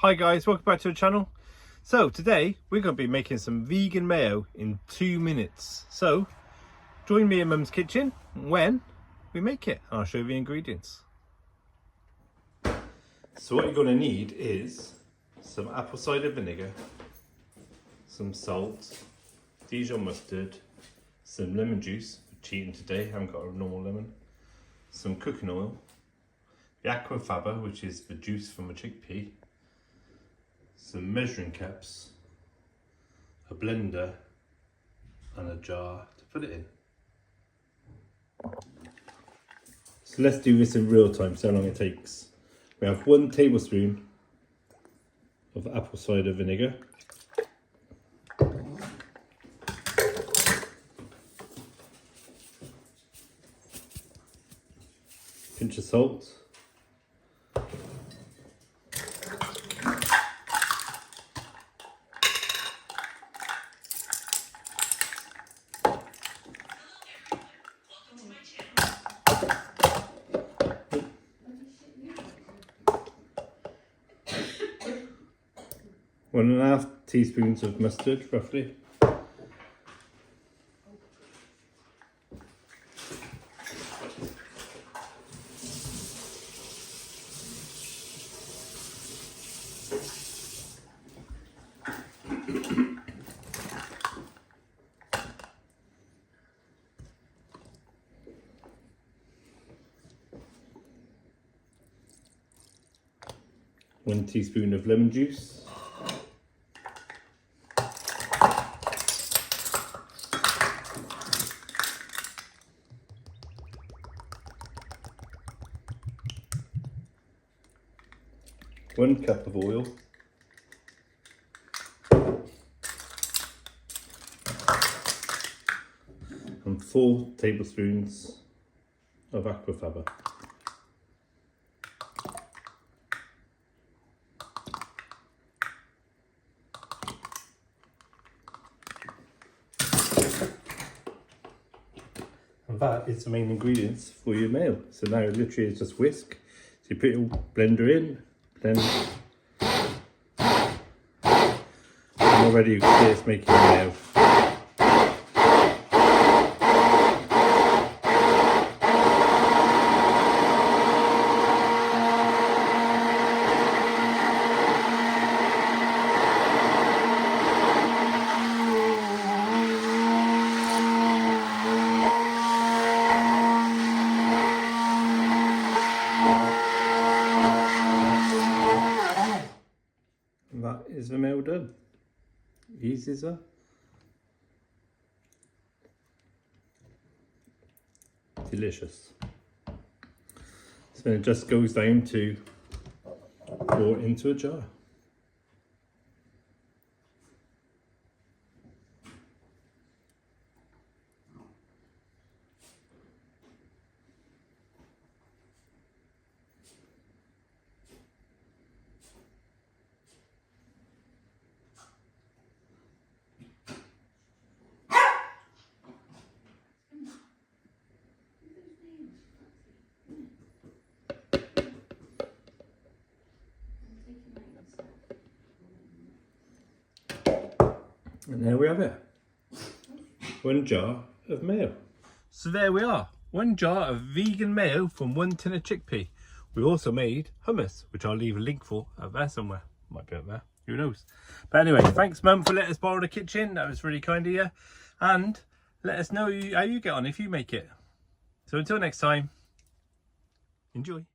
Hi guys, welcome back to the channel. So today we're going to be making some vegan mayo in 2 minutes. So join me in Mum's kitchen when we make it and I'll show you the ingredients. So what you're going to need is some apple cider vinegar, some salt, Dijon mustard, some lemon juice. We're cheating today, I haven't got a normal lemon, some cooking oil, the Aquafaba, which is the juice from a chickpea, some measuring cups, a blender and a jar to put it in. So let's do this in real time, so how long it takes. We have 1 tablespoon of apple cider vinegar, pinch of salt, one and a half teaspoons of mustard, roughly. One teaspoon of lemon juice. One cup of oil, and 4 tablespoons of Aquafaba. And that is the main ingredients for your mayo. So now literally it's just whisk. So you put your blender in, then I'm already experienced making mayo. That is the mayo done. Easy as that. Delicious. So then it just goes down to pour it into a jar. And there we have it. 1 jar of mayo. So there we are. 1 jar of vegan mayo from 1 tin of chickpea. We also made hummus, which I'll leave a link for up there somewhere. Might be up there, who knows. But anyway, thanks Mum for letting us borrow the kitchen. That was really kind of you. And let us know how you get on if you make it. So until next time, enjoy.